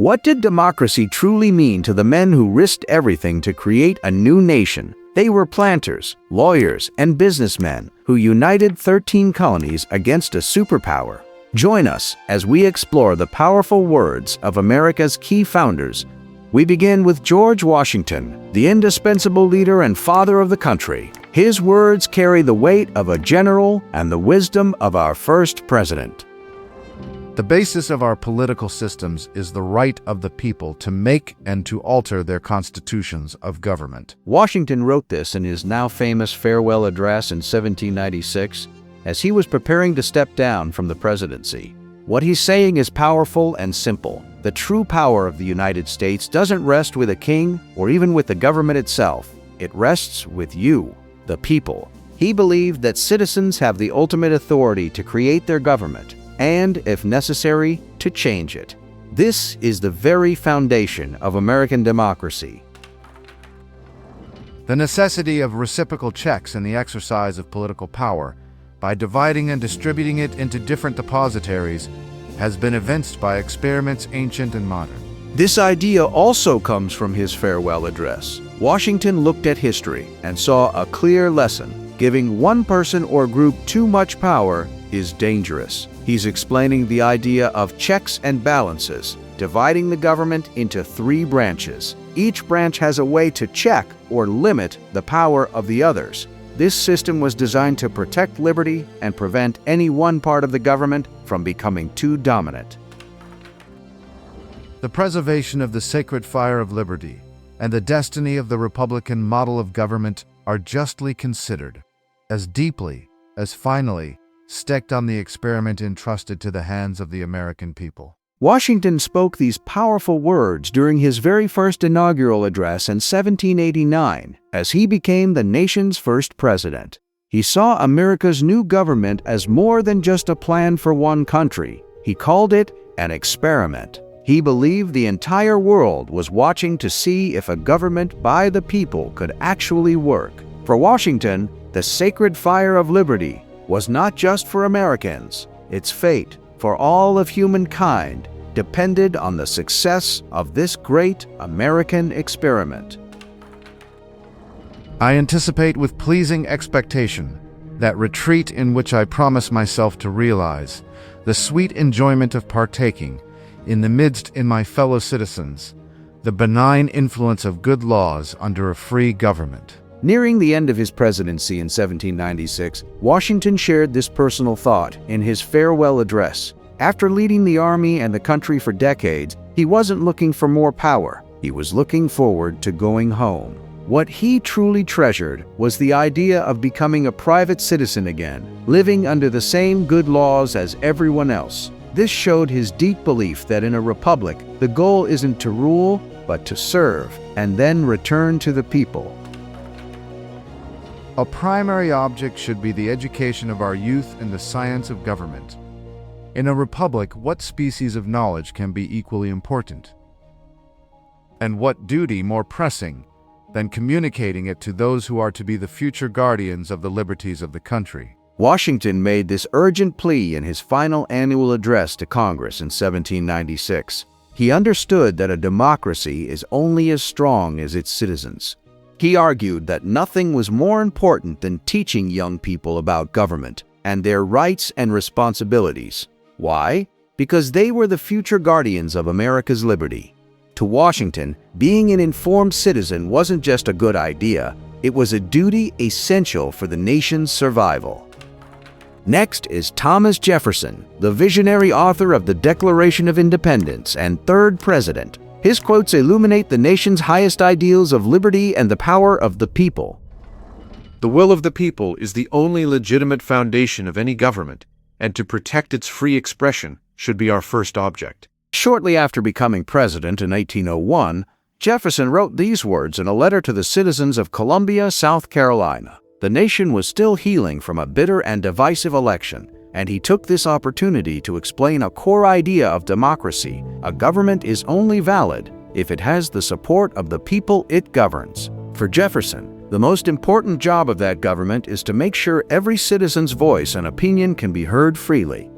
What did democracy truly mean to the men who risked everything to create a new nation? They were planters, lawyers, and businessmen who united 13 colonies against a superpower. Join us as we explore the powerful words of America's key founders. We begin with George Washington, the indispensable leader and father of the country. His words carry the weight of a general and the wisdom of our first president. The basis of our political systems is the right of the people to make and to alter their constitutions of government. Washington wrote this in his now famous farewell address in 1796 as he was preparing to step down from the presidency. What he's saying is powerful and simple. The true power of the United States doesn't rest with a king or even with the government itself. It rests with you, the people. He believed that citizens have the ultimate authority to create their government and, if necessary, to change it. This is the very foundation of American democracy. The necessity of reciprocal checks in the exercise of political power, by dividing and distributing it into different depositaries, has been evinced by experiments ancient and modern. This idea also comes from his farewell address. Washington looked at history and saw a clear lesson. Giving one person or group too much power is dangerous. He's explaining the idea of checks and balances, dividing the government into 3 branches. Each branch has a way to check or limit the power of the others. This system was designed to protect liberty and prevent any one part of the government from becoming too dominant. The preservation of the sacred fire of liberty and the destiny of the Republican model of government are justly considered, as deeply, as finally, staked on the experiment entrusted to the hands of the American people. Washington spoke these powerful words during his very first inaugural address in 1789, as he became the nation's first president. He saw America's new government as more than just a plan for one country. He called it an experiment. He believed the entire world was watching to see if a government by the people could actually work. For Washington, the sacred fire of liberty was not just for Americans. Its fate for all of humankind depended on the success of this great American experiment. I anticipate with pleasing expectation that retreat in which I promise myself to realize the sweet enjoyment of partaking in the midst in my fellow citizens the benign influence of good laws under a free government. Nearing the end of his presidency in 1796, Washington shared this personal thought in his farewell address. After leading the army and the country for decades, he wasn't looking for more power. He was looking forward to going home. What he truly treasured was the idea of becoming a private citizen again, living under the same good laws as everyone else. This showed his deep belief that in a republic, the goal isn't to rule, but to serve, and then return to the people. A primary object should be the education of our youth in the science of government. In a republic, what species of knowledge can be equally important? And what duty more pressing than communicating it to those who are to be the future guardians of the liberties of the country? Washington made this urgent plea in his final annual address to Congress in 1796. He understood that a democracy is only as strong as its citizens. He argued that nothing was more important than teaching young people about government and their rights and responsibilities. Why? Because they were the future guardians of America's liberty. To Washington, being an informed citizen wasn't just a good idea, it was a duty essential for the nation's survival. Next is Thomas Jefferson, the visionary author of the Declaration of Independence and third president. His quotes illuminate the nation's highest ideals of liberty and the power of the people. The will of the people is the only legitimate foundation of any government, and to protect its free expression should be our first object. Shortly after becoming president in 1801, Jefferson wrote these words in a letter to the citizens of Columbia, South Carolina. The nation was still healing from a bitter and divisive election, and he took this opportunity to explain a core idea of democracy. A government is only valid if it has the support of the people it governs. For Jefferson, the most important job of that government is to make sure every citizen's voice and opinion can be heard freely.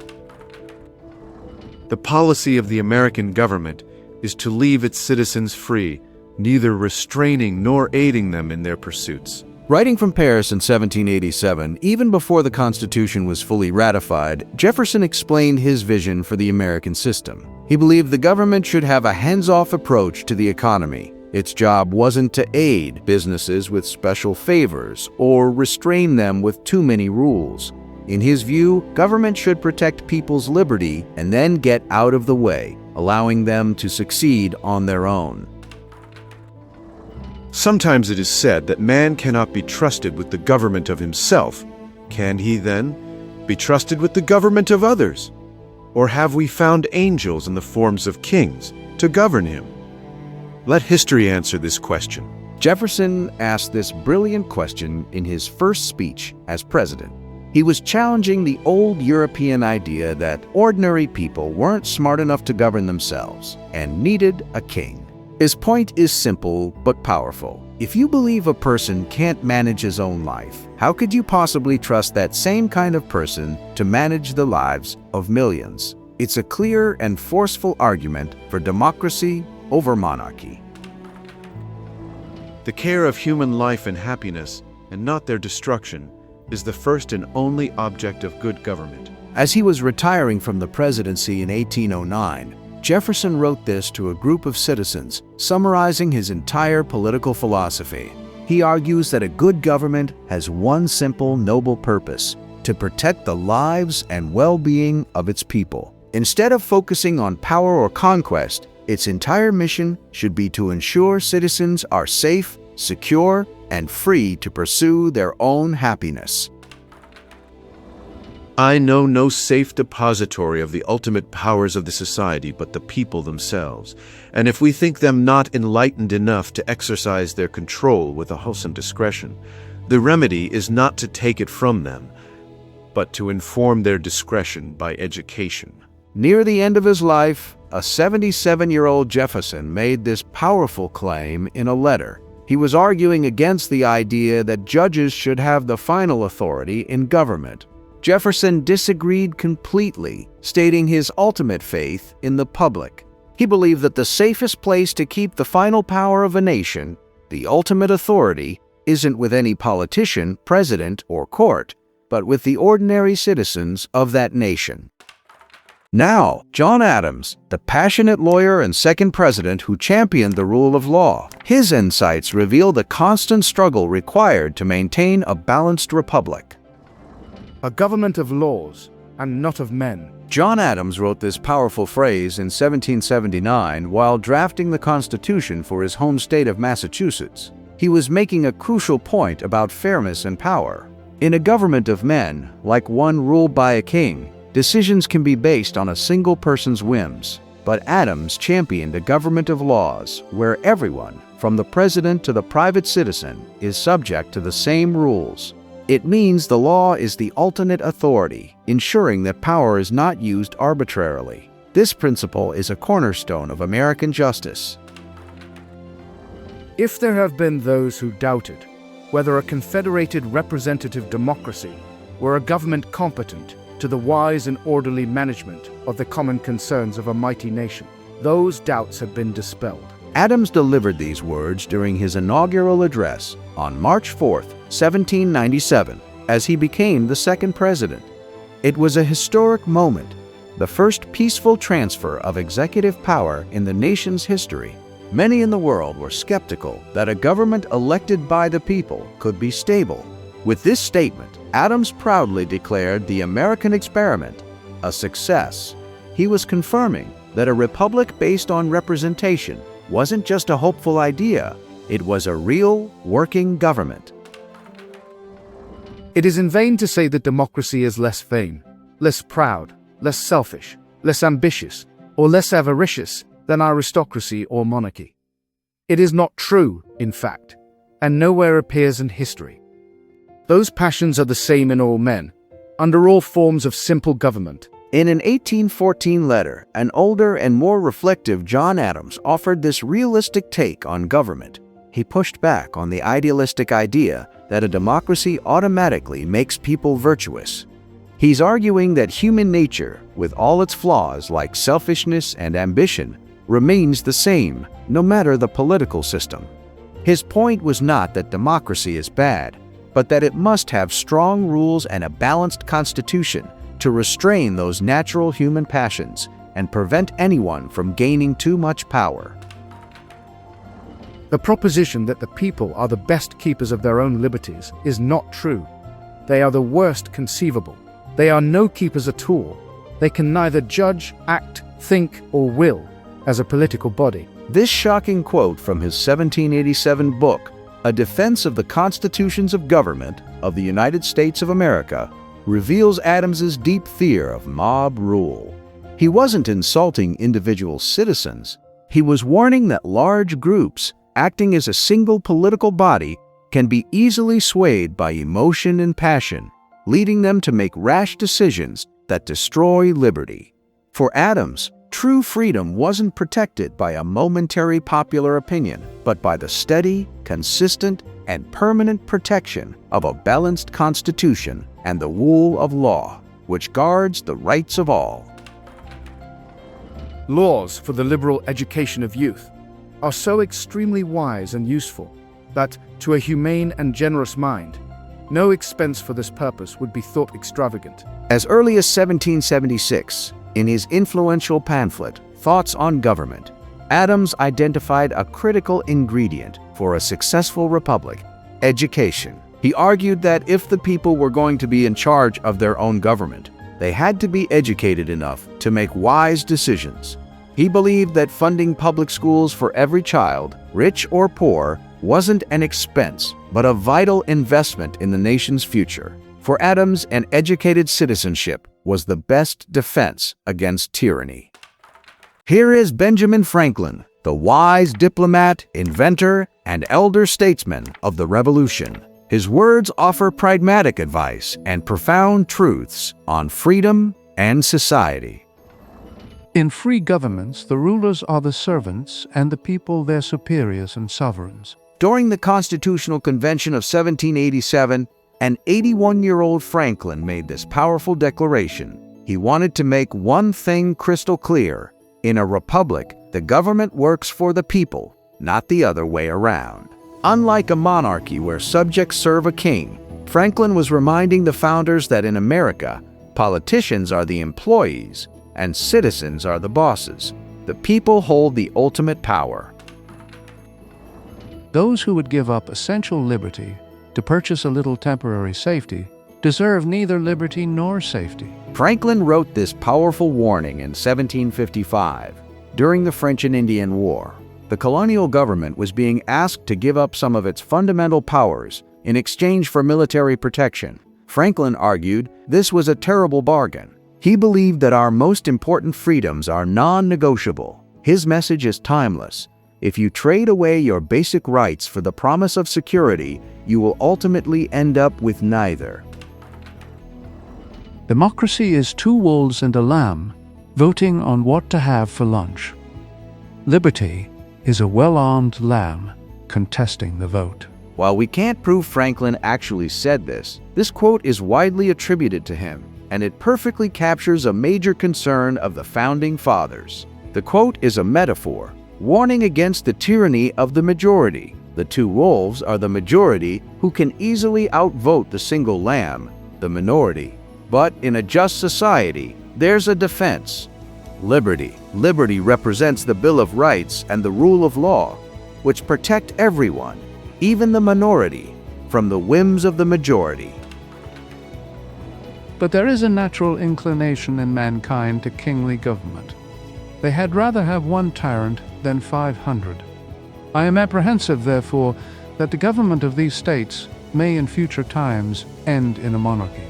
The policy of the American government is to leave its citizens free, neither restraining nor aiding them in their pursuits. Writing from Paris in 1787, even before the Constitution was fully ratified, Jefferson explained his vision for the American system. He believed the government should have a hands-off approach to the economy. Its job wasn't to aid businesses with special favors or restrain them with too many rules. In his view, government should protect people's liberty and then get out of the way, allowing them to succeed on their own. Sometimes it is said that man cannot be trusted with the government of himself. Can he, then, be trusted with the government of others? Or have we found angels in the forms of kings to govern him? Let history answer this question. Jefferson asked this brilliant question in his first speech as president. He was challenging the old European idea that ordinary people weren't smart enough to govern themselves and needed a king. His point is simple but powerful. If you believe a person can't manage his own life, how could you possibly trust that same kind of person to manage the lives of millions? It's a clear and forceful argument for democracy over monarchy. The care of human life and happiness, and not their destruction, is the first and only object of good government. As he was retiring from the presidency in 1809, Jefferson wrote this to a group of citizens, summarizing his entire political philosophy. He argues that a good government has one simple, noble purpose: to protect the lives and well-being of its people. Instead of focusing on power or conquest, its entire mission should be to ensure citizens are safe, secure, and free to pursue their own happiness. I know no safe depository of the ultimate powers of the society but the people themselves, and if we think them not enlightened enough to exercise their control with a wholesome discretion, the remedy is not to take it from them, but to inform their discretion by education. Near the end of his life, a 77-year-old Jefferson made this powerful claim in a letter. He was arguing against the idea that judges should have the final authority in government. Jefferson disagreed completely, stating his ultimate faith in the public. He believed that the safest place to keep the final power of a nation, the ultimate authority, isn't with any politician, president, or court, but with the ordinary citizens of that nation. Now, John Adams, the passionate lawyer and second president who championed the rule of law, his insights reveal the constant struggle required to maintain a balanced republic. A government of laws and not of men. John Adams wrote this powerful phrase in 1779 while drafting the Constitution for his home state of Massachusetts. He was making a crucial point about fairness and power. In a government of men, like one ruled by a king, decisions can be based on a single person's whims. But Adams championed a government of laws where everyone, from the president to the private citizen, is subject to the same rules. It means the law is the ultimate authority, ensuring that power is not used arbitrarily. This principle is a cornerstone of American justice. If there have been those who doubted whether a confederated representative democracy were a government competent to the wise and orderly management of the common concerns of a mighty nation, those doubts have been dispelled. Adams delivered these words during his inaugural address on March 4, 1797, as he became the second president. It was a historic moment, the first peaceful transfer of executive power in the nation's history. Many in the world were skeptical that a government elected by the people could be stable. With this statement, Adams proudly declared the American experiment a success. He was confirming that a republic based on representation wasn't just a hopeful idea, it was a real, working government. It is in vain to say that democracy is less vain, less proud, less selfish, less ambitious, or less avaricious than aristocracy or monarchy. It is not true, in fact, and nowhere appears in history. Those passions are the same in all men, under all forms of simple government. In an 1814 letter, an older and more reflective John Adams offered this realistic take on government. He pushed back on the idealistic idea that a democracy automatically makes people virtuous. He's arguing that human nature, with all its flaws like selfishness and ambition, remains the same, no matter the political system. His point was not that democracy is bad, but that it must have strong rules and a balanced constitution to restrain those natural human passions and prevent anyone from gaining too much power. The proposition that the people are the best keepers of their own liberties is not true. They are the worst conceivable. They are no keepers at all. They can neither judge, act, think, or will as a political body. This shocking quote from his 1787 book, A Defense of the Constitutions of Government of the United States of America, reveals Adams's deep fear of mob rule. He wasn't insulting individual citizens. He was warning that large groups, acting as a single political body, can be easily swayed by emotion and passion, leading them to make rash decisions that destroy liberty. For Adams, true freedom wasn't protected by a momentary popular opinion, but by the steady, consistent, and permanent protection of a balanced constitution and the rule of law, which guards the rights of all. Laws for the liberal education of youth are so extremely wise and useful that, to a humane and generous mind, no expense for this purpose would be thought extravagant. As early as 1776, in his influential pamphlet, Thoughts on Government, Adams identified a critical ingredient for a successful republic: education. He argued that if the people were going to be in charge of their own government, they had to be educated enough to make wise decisions. He believed that funding public schools for every child, rich or poor, wasn't an expense, but a vital investment in the nation's future. For Adams, an educated citizenship was the best defense against tyranny. Here is Benjamin Franklin, the wise diplomat, inventor, and elder statesman of the Revolution. His words offer pragmatic advice and profound truths on freedom and society. In free governments, the rulers are the servants and the people their superiors and sovereigns. During the Constitutional Convention of 1787, an 81-year-old Franklin made this powerful declaration. He wanted to make one thing crystal clear: in a republic, the government works for the people, not the other way around. Unlike a monarchy where subjects serve a king, Franklin was reminding the founders that in America, politicians are the employees and citizens are the bosses. The people hold the ultimate power. Those who would give up essential liberty to purchase a little temporary safety deserve neither liberty nor safety. Franklin wrote this powerful warning in 1755, during the French and Indian War. The colonial government was being asked to give up some of its fundamental powers in exchange for military protection. Franklin argued this was a terrible bargain. He believed that our most important freedoms are non-negotiable. His message is timeless. If you trade away your basic rights for the promise of security, you will ultimately end up with neither. Democracy is two wolves and a lamb voting on what to have for lunch. Liberty is a well-armed lamb contesting the vote. While we can't prove Franklin actually said this quote is widely attributed to him, and it perfectly captures a major concern of the Founding Fathers. The quote is a metaphor, warning against the tyranny of the majority. The two wolves are the majority, who can easily outvote the single lamb, the minority. But in a just society, there's a defense: liberty. Liberty represents the Bill of Rights and the rule of law, which protect everyone, even the minority, from the whims of the majority. But there is a natural inclination in mankind to kingly government. They had rather have one tyrant than 500. I am apprehensive, therefore, that the government of these states may in future times end in a monarchy.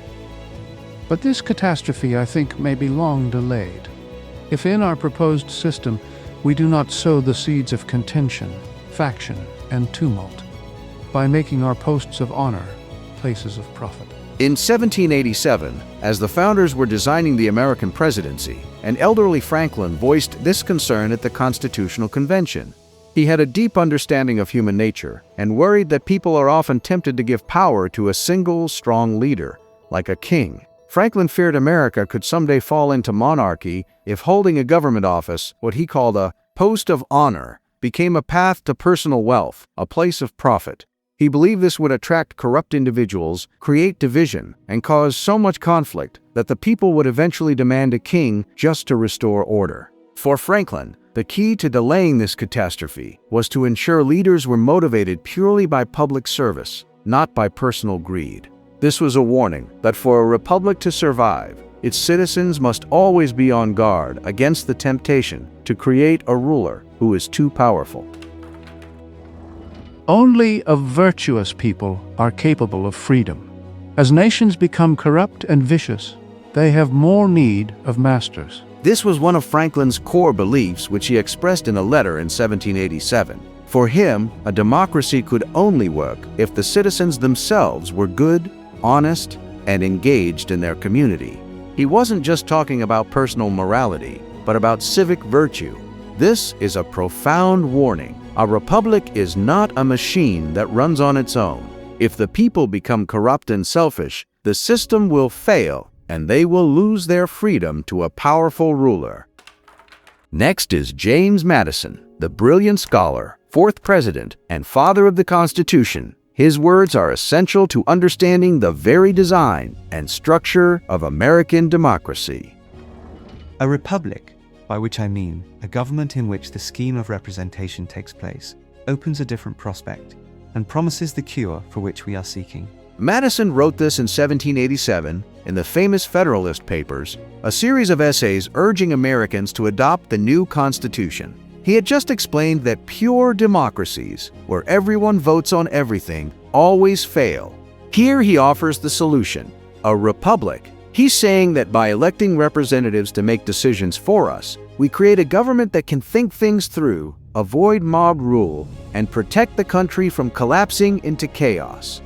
But this catastrophe, I think, may be long delayed, if in our proposed system we do not sow the seeds of contention, faction, and tumult, by making our posts of honor places of profit. In 1787, as the founders were designing the American presidency, an elderly Franklin voiced this concern at the Constitutional Convention. He had a deep understanding of human nature and worried that people are often tempted to give power to a single, strong leader, like a king. Franklin feared America could someday fall into monarchy if holding a government office, what he called a post of honor, became a path to personal wealth, a place of profit. He believed this would attract corrupt individuals, create division, and cause so much conflict that the people would eventually demand a king just to restore order. For Franklin, the key to delaying this catastrophe was to ensure leaders were motivated purely by public service, not by personal greed. This was a warning that for a republic to survive, its citizens must always be on guard against the temptation to create a ruler who is too powerful. Only a virtuous people are capable of freedom. As nations become corrupt and vicious, they have more need of masters. This was one of Franklin's core beliefs, which he expressed in a letter in 1787. For him, a democracy could only work if the citizens themselves were good, honest, and engaged in their community. He wasn't just talking about personal morality, but about civic virtue. This is a profound warning. A republic is not a machine that runs on its own. If the people become corrupt and selfish, the system will fail, and they will lose their freedom to a powerful ruler. Next is James Madison, the brilliant scholar, fourth president, and father of the Constitution. His words are essential to understanding the very design and structure of American democracy. A republic, by which I mean a government in which the scheme of representation takes place, opens a different prospect and promises the cure for which we are seeking. Madison wrote this in 1787 in the famous Federalist Papers, a series of essays urging Americans to adopt the new Constitution. He had just explained that pure democracies, where everyone votes on everything, always fail. Here he offers the solution, a republic. He's saying that by electing representatives to make decisions for us, we create a government that can think things through, avoid mob rule, and protect the country from collapsing into chaos.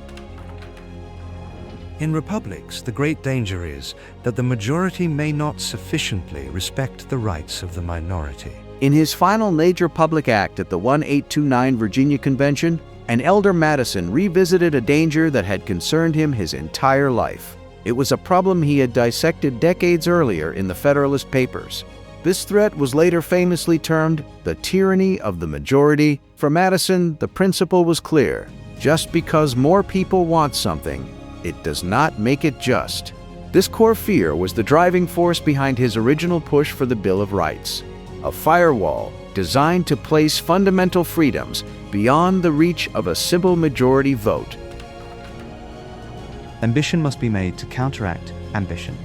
In republics, the great danger is that the majority may not sufficiently respect the rights of the minority. In his final major public act at the 1829 Virginia Convention, an elder Madison revisited a danger that had concerned him his entire life. It was a problem he had dissected decades earlier in the Federalist Papers. This threat was later famously termed the tyranny of the majority. For Madison, the principle was clear. Just because more people want something, it does not make it just. This core fear was the driving force behind his original push for the Bill of Rights, a firewall designed to place fundamental freedoms beyond the reach of a simple majority vote. Ambition must be made to counteract ambition.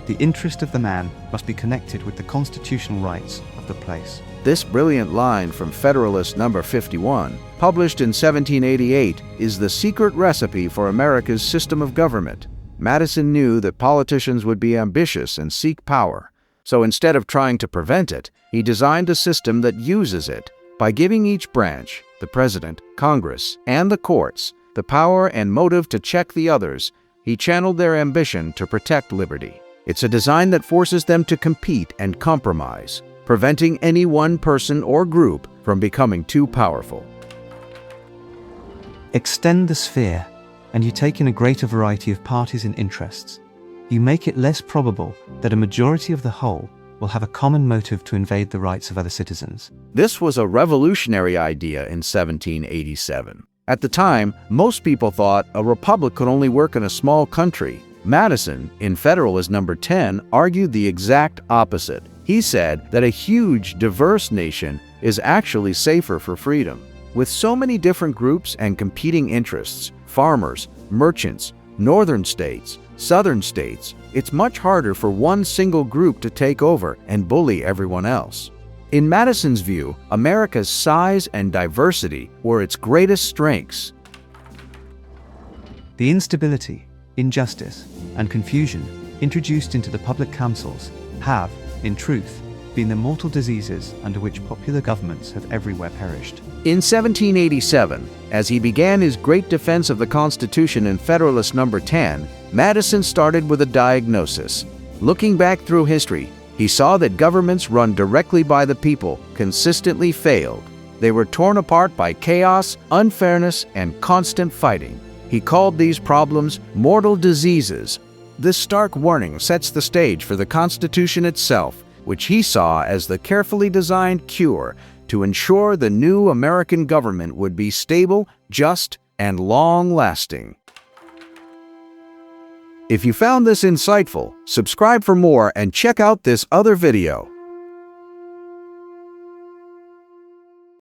The interest of the man must be connected with the constitutional rights of the place. This brilliant line from Federalist No. 51, published in 1788, is the secret recipe for America's system of government. Madison knew that politicians would be ambitious and seek power, so instead of trying to prevent it, he designed a system that uses it by giving each branch, the president, Congress, and the courts, the power and motive to check the others. He channeled their ambition to protect liberty. It's a design that forces them to compete and compromise, preventing any one person or group from becoming too powerful. Extend the sphere, and you take in a greater variety of parties and interests. You make it less probable that a majority of the whole will have a common motive to invade the rights of other citizens. This was a revolutionary idea in 1787. At the time, most people thought a republic could only work in a small country. Madison, in Federalist No. 10, argued the exact opposite. He said that a huge, diverse nation is actually safer for freedom. With so many different groups and competing interests, farmers, merchants, northern states, southern states, it's much harder for one single group to take over and bully everyone else. In Madison's view, America's size and diversity were its greatest strengths. The instability, injustice, and confusion introduced into the public councils have, in truth, been the mortal diseases under which popular governments have everywhere perished. In 1787, as he began his great defense of the Constitution in Federalist No. 10, Madison started with a diagnosis. Looking back through history, he saw that governments run directly by the people consistently failed. They were torn apart by chaos, unfairness, and constant fighting. He called these problems mortal diseases. This stark warning sets the stage for the Constitution itself, which he saw as the carefully designed cure to ensure the new American government would be stable, just, and long-lasting. If you found this insightful, subscribe for more and check out this other video.